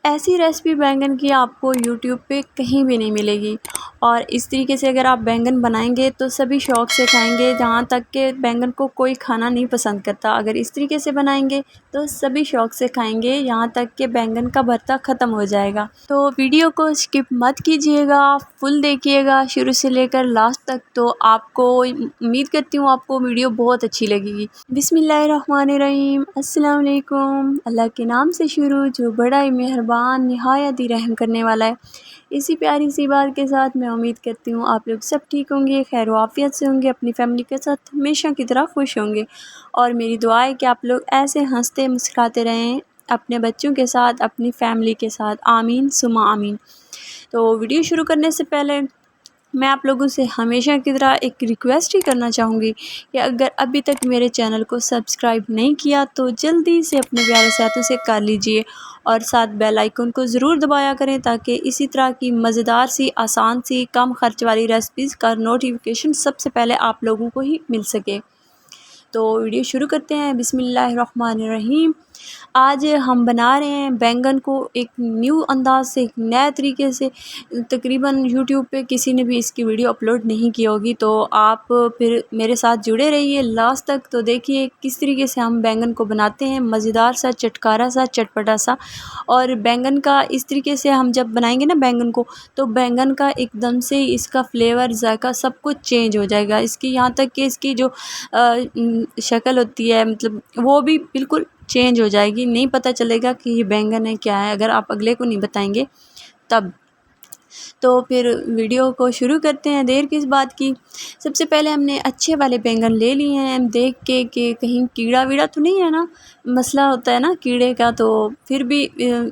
ऐसी रेसिपी बैंगन की आपको यूट्यूब पे कहीं भी नहीं मिलेगी। और इस तरीके से अगर आप बैंगन बनाएंगे तो सभी शौक़ से खाएंगे, जहाँ तक कि बैंगन को कोई खाना नहीं पसंद करता। अगर इस तरीके से बनाएंगे तो सभी शौक़ से खाएंगे, यहाँ तक कि बैंगन का भरता ख़त्म हो जाएगा। तो वीडियो को स्किप मत कीजिएगा, फुल देखिएगा शुरू से लेकर लास्ट तक। तो आपको उम्मीद करती हूँ आपको वीडियो बहुत अच्छी लगेगी। बिस्मिल्लाहिर्रहमानिर्रहीम, अस्सलाम वालेकुम। अल्लाह के नाम से शुरू जो बड़ा ही मेहरबान निहायत ही रहम करने वाला है। इसी प्यारी सी बात के साथ मैं उम्मीद करती हूँ आप लोग सब ठीक होंगे, खैर आफियत से होंगे, अपनी फैमिली के साथ हमेशा की तरह खुश होंगे। और मेरी दुआ है कि आप लोग ऐसे हंसते मुस्कुराते रहें अपने बच्चों के साथ, अपनी फैमिली के साथ। आमीन सुमा आमीन। तो वीडियो शुरू करने से पहले मैं आप लोगों से हमेशा की तरह एक रिक्वेस्ट ही करना चाहूँगी कि अगर अभी तक मेरे चैनल को सब्सक्राइब नहीं किया तो जल्दी से अपने प्यारे से हाथों से कर लीजिए और साथ बेल आइकन को ज़रूर दबाया करें, ताकि इसी तरह की मज़ेदार सी, आसान सी, कम खर्च वाली रेसिपीज़ का नोटिफिकेशन सबसे पहले आप लोगों को ही मिल सके। तो वीडियो शुरू करते हैं। बिस्मिल्लाहिर्रहमानिर्रहीम। आज हम बना रहे हैं बैंगन को एक न्यू अंदाज से, एक नए तरीके से। तकरीबन यूट्यूब पे किसी ने भी इसकी वीडियो अपलोड नहीं की होगी, तो आप फिर मेरे साथ जुड़े रहिए लास्ट तक। तो देखिए किस तरीके से हम बैंगन को बनाते हैं, मज़ेदार सा, चटकारा सा, चटपटा सा। और बैंगन का इस तरीके से हम जब बनाएंगे ना बैंगन को, तो बैंगन का एकदम से इसका फ्लेवर, जायका सब कुछ चेंज हो जाएगा। इसकी यहाँ तक कि इसकी जो शक्ल होती है, मतलब वो भी बिल्कुल चेंज हो जाएगी। नहीं पता चलेगा कि ये बैंगन है क्या है, अगर आप अगले को नहीं बताएंगे तब। तो फिर वीडियो को शुरू करते हैं, देर किस बात की। सबसे पहले हमने अच्छे वाले बैंगन ले लिए हैं, देख के कि कहीं कीड़ा वीड़ा तो नहीं है ना। मसला होता है ना कीड़े का, तो फिर भी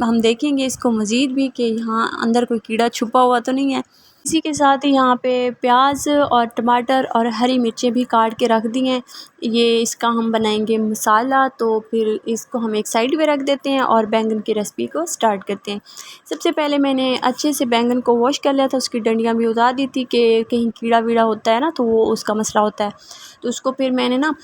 हम देखेंगे इसको मज़ीद भी कि यहाँ अंदर कोई कीड़ा छुपा हुआ तो नहीं है। इसी के साथ ही यहाँ पे प्याज और टमाटर और हरी मिर्चें भी काट के रख दी हैं। ये इसका हम बनाएंगे मसाला, तो फिर इसको हम एक साइड पे रख देते हैं और बैंगन की रेसिपी को स्टार्ट करते हैं। सबसे पहले मैंने अच्छे से बैंगन को वॉश कर लिया था, उसकी डंडियाँ भी उतार दी थी कि कहीं कीड़ा वीड़ा होता है ना, तो वो उसका मसला होता है। तो उसको फिर मैंने ना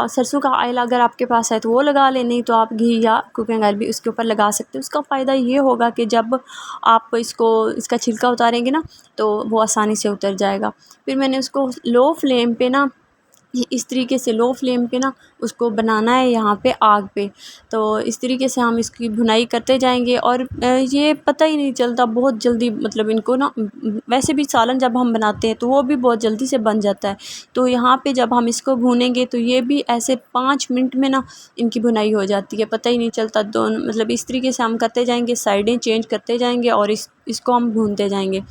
सरसों का ऑयल अगर आपके पास है तो वो लगा लें, नहीं तो आप घी या कुकिंग ऑयल भी उसके ऊपर लगा सकते हैं। उसका फ़ायदा ये होगा कि जब आप इसका छिलका उतारेंगे ना, तो वो आसानी से उतर जाएगा। फिर मैंने उसको लो फ्लेम पे ना, इस तरीके से लो फ्लेम पे ना उसको बनाना है यहाँ पे आग पे। तो इस तरीके से हम इसकी भुनाई करते जाएंगे और ये पता ही नहीं चलता, बहुत जल्दी, मतलब इनको ना, वैसे भी सालन जब हम बनाते हैं तो वो भी बहुत जल्दी से बन जाता है। तो यहाँ पे जब हम इसको भूनेंगे तो ये भी ऐसे 5 मिनट में ना इनकी भुनाई हो जाती है, पता ही नहीं चलता। दोनों, मतलब इस तरीके से हम करते जाएंगे, साइडें चेंज करते जाएंगे और इसको हम भूनते जाएंगे।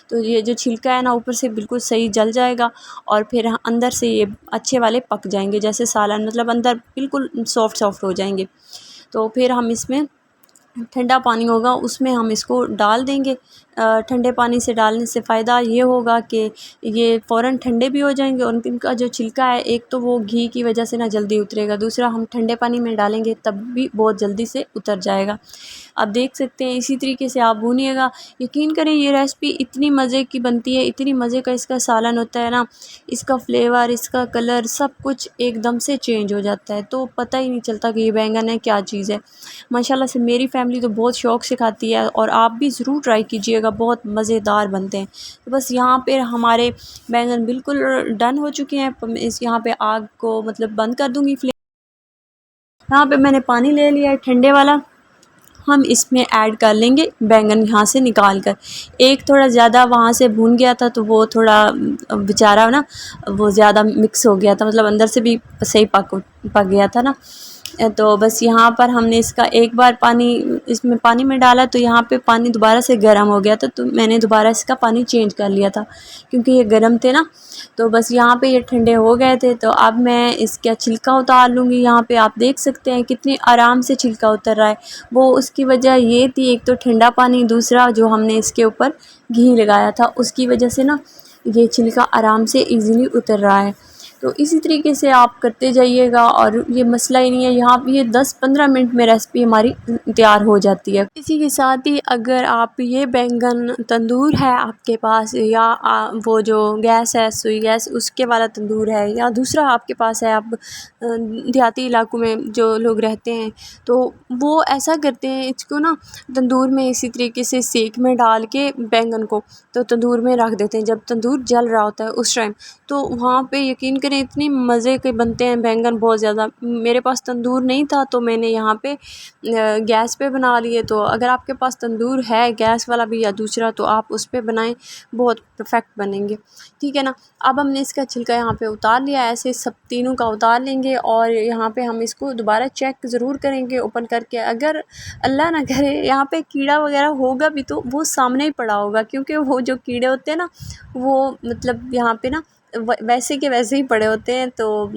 तो ये जो छिलका है ना ऊपर से बिल्कुल सही जल जाएगा और फिर अंदर से ये अच्छे वाले पक जाएंगे, जैसे सालन, मतलब अंदर बिल्कुल सॉफ्ट सॉफ्ट हो जाएंगे। तो फिर हम इसमें ठंडा पानी होगा उसमें हम इसको डाल देंगे। ठंडे पानी से डालने से फ़ायदा ये होगा कि ये फ़ौरन ठंडे भी हो जाएंगे और इनका जो छिलका है, एक तो वो घी की वजह से ना जल्दी उतरेगा, दूसरा हम ठंडे पानी में डालेंगे तब भी बहुत जल्दी से उतर जाएगा। आप देख सकते हैं, इसी तरीके से आप भूनिएगा। यकीन करें ये रेसिपी इतनी मज़े की बनती है, इतनी मज़े का इसका सालन होता है ना, इसका फ्लेवर, इसका कलर, सब कुछ एकदम से चेंज हो जाता है। तो पता ही नहीं चलता कि ये बैंगन है क्या चीज़ है। माशाल्लाह से मेरी फैमिली तो बहुत शौक़ से खाती है और आप भी ज़रूर ट्राई कीजिएगा, बहुत मज़ेदार बनते हैं। तो बस यहाँ पे हमारे बैंगन बिल्कुल डन हो चुके हैं। यहाँ पे आग को मतलब बंद कर दूँगी फ्लेम। यहाँ पे मैंने पानी ले लिया है ठंडे वाला, हम इसमें ऐड कर लेंगे बैंगन यहाँ से निकाल कर। एक थोड़ा ज़्यादा वहाँ से भून गया था तो वो थोड़ा बेचारा ना, वो ज़्यादा मिक्स हो गया था, मतलब अंदर से भी सही पक गया था ना। तो बस यहाँ पर हमने इसका एक बार पानी इसमें पानी में डाला तो यहाँ पे पानी दोबारा से गर्म हो गया था, तो मैंने दोबारा इसका पानी चेंज कर लिया था क्योंकि ये गर्म थे ना। तो बस यहाँ पे ये ठंडे हो गए थे, तो अब मैं इसका छिलका उतार लूँगी। यहाँ पे आप देख सकते हैं कितनी आराम से छिलका उतर रहा है। वो उसकी वजह ये थी, एक तो ठंडा पानी, दूसरा जो हमने इसके ऊपर घी लगाया था उसकी वजह से ना ये छिलका आराम से ईज़िली उतर रहा है। तो इसी तरीके से आप करते जाइएगा और ये मसला ही नहीं है। यहाँ पे ये 10-15 मिनट में रेसिपी हमारी तैयार हो जाती है। इसी के साथ ही अगर आप ये बैंगन तंदूर है आपके पास, या वो जो गैस है सुई गैस उसके वाला तंदूर है, या दूसरा आपके पास है, आप देहाती इलाकों में जो लोग रहते हैं तो वो ऐसा करते हैं, इसको ना तंदूर में इसी तरीके से सेक में डाल के बैंगन को तो तंदूर में रख देते हैं। जब तंदूर जल रहा होता है उस टाइम, तो वहाँ पे यकीन करें इतनी मज़े के बनते हैं बैंगन, बहुत ज़्यादा। मेरे पास तंदूर नहीं था तो मैंने यहाँ पे गैस पे बना लिए। तो अगर आपके पास तंदूर है गैस वाला भी या दूसरा, तो आप उस पे बनाएं, बहुत परफेक्ट बनेंगे। ठीक है ना। अब हमने इसका छिलका यहाँ पे उतार लिया, ऐसे सब तीनों का उतार लेंगे और यहाँ पे हम इसको दोबारा चेक ज़रूर करेंगे ओपन करके। अगर अल्लाह ना करे यहाँ पे कीड़ा वगैरह होगा भी तो वो सामने ही पड़ा होगा, क्योंकि वो जो कीड़े होते हैं ना वो मतलब यहाँ पे ना वैसे के वैसे ही पड़े होते हैं। तो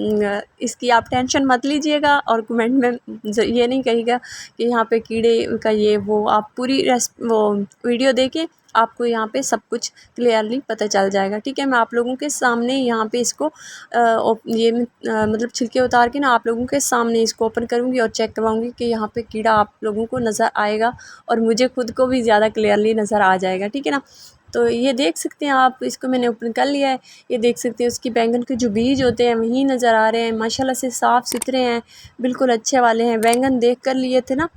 इसकी आप टेंशन मत लीजिएगा और कमेंट में ये नहीं कहिएगा कि यहाँ पे कीड़े का ये वो। आप पूरी वो वीडियो देखें, आपको यहाँ पे सब कुछ क्लियरली पता चल जाएगा। ठीक है। मैं आप लोगों के सामने यहाँ पे इसको मतलब छिलके उतार के ना आप लोगों के सामने इसको ओपन करूँगी और चेक करवाऊँगी कि यहाँ पे कीड़ा आप लोगों को नज़र आएगा और मुझे खुद को भी ज़्यादा क्लियरली नज़र आ जाएगा। ठीक है ना। तो ये देख सकते हैं आप, इसको मैंने ओपन कर लिया है। ये देख सकते हैं उसकी बैंगन के जो बीज होते हैं वहीं नज़र आ रहे हैं, माशाल्लाह से साफ़ सुथरे हैं, बिल्कुल अच्छे वाले हैं। बैंगन देख कर लिए थे ना,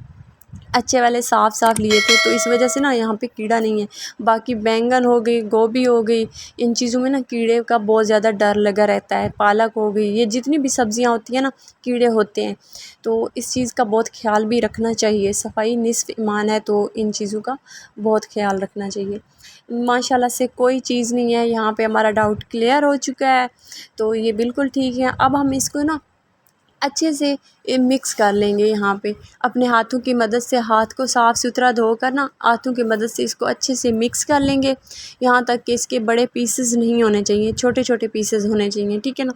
अच्छे वाले साफ़ लिए थे, तो इस वजह से ना यहाँ पे कीड़ा नहीं है। बाकी बैंगन हो गई, गोभी हो गई, इन चीज़ों में ना कीड़े का बहुत ज़्यादा डर लगा रहता है। पालक हो गई, ये जितनी भी सब्जियाँ होती हैं ना कीड़े होते हैं, तो इस चीज़ का बहुत ख्याल भी रखना चाहिए। सफाई निस्फ़ ईमान है, तो इन चीज़ों का बहुत ख्याल रखना चाहिए। माशाल्लाह से कोई चीज़ नहीं है। यहाँ पे हमारा डाउट क्लियर हो चुका है, तो ये बिल्कुल ठीक है। अब हम इसको ना अच्छे से मिक्स कर लेंगे। यहाँ पे अपने हाथों की मदद से, हाथ को साफ़ सुथरा धोकर ना हाथों की मदद से इसको अच्छे से मिक्स कर लेंगे, यहाँ तक कि इसके बड़े पीसेस नहीं होने चाहिए, छोटे छोटे पीसेस होने चाहिए। ठीक है ना।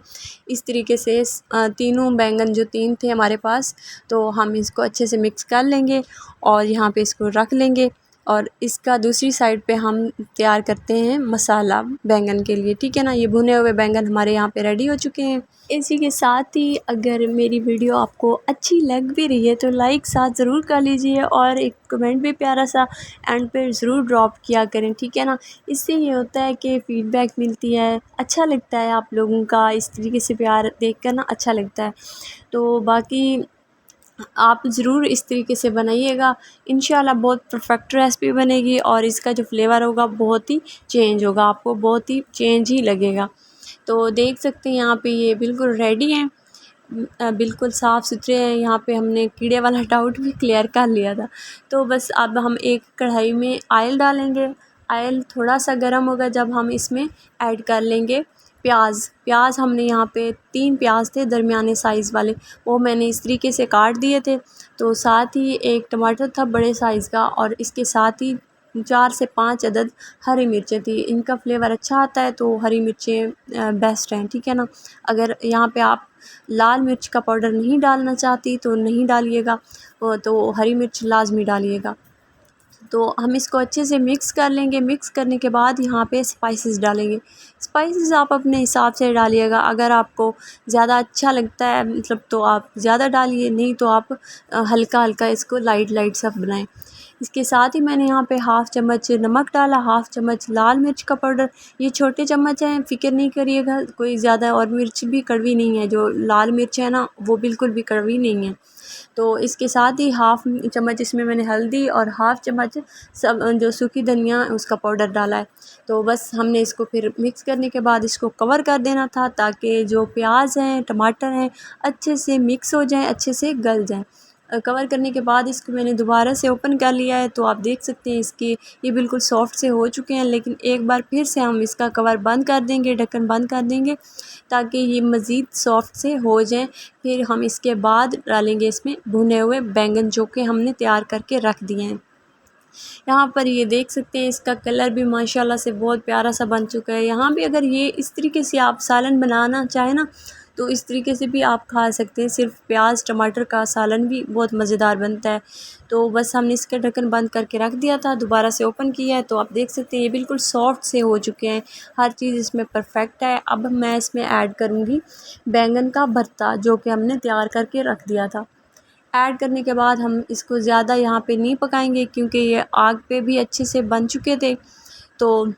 इस तरीके से तीनों बैंगन जो तीन थे हमारे पास, तो हम इसको अच्छे से मिक्स कर लेंगे और यहाँ पे इसको रख लेंगे। और इसका दूसरी साइड पे हम तैयार करते हैं मसाला बैंगन के लिए। ठीक है ना। ये भुने हुए बैंगन हमारे यहाँ पे रेडी हो चुके हैं। इसी के साथ ही अगर मेरी वीडियो आपको अच्छी लग भी रही है तो लाइक साथ ज़रूर कर लीजिए और एक कमेंट भी प्यारा सा एंड पे ज़रूर ड्रॉप किया करें। ठीक है ना। इससे ये होता है कि फ़ीडबैक मिलती है, अच्छा लगता है आप लोगों का इस तरीके से प्यार देख कर ना अच्छा लगता है। तो बाकी आप ज़रूर इस तरीके से बनाइएगा, इंशाल्लाह बहुत परफेक्ट रेसिपी बनेगी और इसका जो फ्लेवर होगा बहुत ही चेंज होगा, आपको बहुत ही चेंज ही लगेगा। तो देख सकते हैं यहाँ पे ये बिल्कुल रेडी हैं, बिल्कुल साफ़ सुथरे हैं। यहाँ पे हमने कीड़े वाला डाउट भी क्लियर कर लिया था। तो बस अब हम एक कढ़ाई में ऑयल डालेंगे, ऑयल थोड़ा सा गर्म होगा जब हम इसमें ऐड कर लेंगे प्याज हमने यहाँ पे 3 प्याज थे दरमियाने साइज़ वाले, वो मैंने इस तरीके से काट दिए थे। तो साथ ही एक टमाटर था बड़े साइज़ का और इसके साथ ही 4 से 5 अदद हरी मिर्चें थी। इनका फ्लेवर अच्छा आता है तो हरी मिर्चें बेस्ट हैं। ठीक है ना। अगर यहाँ पे आप लाल मिर्च का पाउडर नहीं डालना चाहती तो नहीं डालिएगा, तो हरी मिर्च लाज़मी डालिएगा। तो हम इसको अच्छे से मिक्स कर लेंगे। मिक्स करने के बाद यहाँ पे स्पाइसेस डालेंगे। स्पाइसेस आप अपने हिसाब से डालिएगा, अगर आपको ज़्यादा अच्छा लगता है मतलब तो आप ज़्यादा डालिए, नहीं तो आप हल्का हल्का इसको लाइट सा बनाएं। इसके साथ ही मैंने यहाँ पे हाफ़ चम्मच नमक डाला, हाफ़ चम्मच लाल मिर्च का पाउडर। ये छोटे चम्मच हैं, फ़िक्र नहीं करिएगा कोई ज़्यादा, और मिर्च भी कड़वी नहीं है, जो लाल मिर्च है ना वो बिल्कुल भी कड़वी नहीं है। तो इसके साथ ही हाफ़ चम्मच इसमें मैंने हल्दी और हाफ़ चम्मच सब जो सूखी धनिया उसका पाउडर डाला है। तो बस हमने इसको फिर मिक्स करने के बाद इसको कवर कर देना था, ताकि जो प्याज हैं टमाटर हैं अच्छे से मिक्स हो जाएं, अच्छे से गल जाएं। कवर करने के बाद इसको मैंने दोबारा से ओपन कर लिया है, तो आप देख सकते हैं इसके ये बिल्कुल सॉफ्ट से हो चुके हैं। लेकिन एक बार फिर से हम इसका कवर बंद कर देंगे, ढक्कन बंद कर देंगे, ताकि ये मज़ीद सॉफ्ट से हो जाएं। फिर हम इसके बाद डालेंगे इसमें भुने हुए बैंगन जो कि हमने तैयार करके रख दिए हैं। यहाँ पर ये देख सकते हैं इसका कलर भी माशाल्लाह से बहुत प्यारा सा बन चुका है। यहाँ भी अगर ये इस तरीके से आप सालन बनाना चाहें ना तो इस तरीके से भी आप खा सकते हैं। सिर्फ प्याज टमाटर का सालन भी बहुत मज़ेदार बनता है। तो बस हमने इसका ढक्कन बंद करके रख दिया था, दोबारा से ओपन किया है तो आप देख सकते हैं ये बिल्कुल सॉफ्ट से हो चुके हैं, हर चीज़ इसमें परफेक्ट है। अब मैं इसमें ऐड करूँगी बैंगन का भरता जो कि हमने तैयार करके रख दिया था। ऐड करने के बाद हम इसको ज़्यादा यहाँ पे नहीं पकाएंगे क्योंकि ये आग पे भी अच्छे से बन चुके थे। तो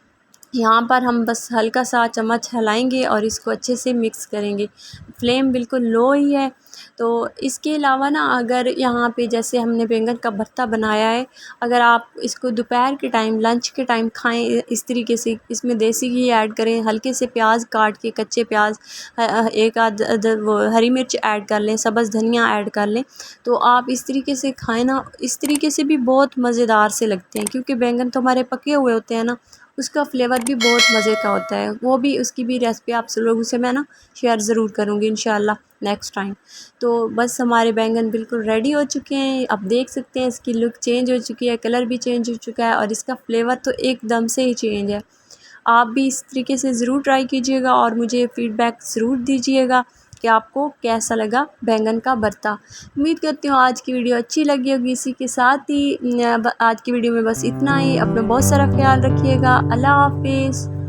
यहाँ पर हम बस हल्का सा चम्मच हिलाएंगे और इसको अच्छे से मिक्स करेंगे। फ्लेम बिल्कुल लो ही है। तो इसके अलावा ना अगर यहाँ पे जैसे हमने बैंगन का भरता बनाया है, अगर आप इसको दोपहर के टाइम लंच के टाइम खाएं इस तरीके से, इसमें देसी घी ऐड करें, हल्के से प्याज काट के कच्चे प्याज, एक आध वो हरी मिर्च ऐड कर लें, सब्ज़ धनिया ऐड कर लें, तो आप इस तरीके से खाएं ना, इस तरीके से भी बहुत मज़ेदार से लगते हैं क्योंकि बैंगन तो हमारे पके हुए होते हैं ना, उसका फ्लेवर भी बहुत मज़े का होता है। वो भी उसकी भी रेसिपी आप सब लोगों से मैं ना शेयर ज़रूर करूँगी इंशाल्लाह नेक्स्ट टाइम। तो बस हमारे बैंगन बिल्कुल रेडी हो चुके हैं। आप देख सकते हैं इसकी लुक चेंज हो चुकी है, कलर भी चेंज हो चुका है और इसका फ्लेवर तो एकदम से ही चेंज है। आप भी इस तरीके से ज़रूर ट्राई कीजिएगा और मुझे फ़ीडबैक ज़रूर दीजिएगा कि आपको कैसा लगा बैंगन का भरता। उम्मीद करती हूँ आज की वीडियो अच्छी लगी होगी। इसी के साथ ही आज की वीडियो में बस इतना ही। अपना बहुत सारा ख्याल रखिएगा। अल्लाह हाफ़िज़।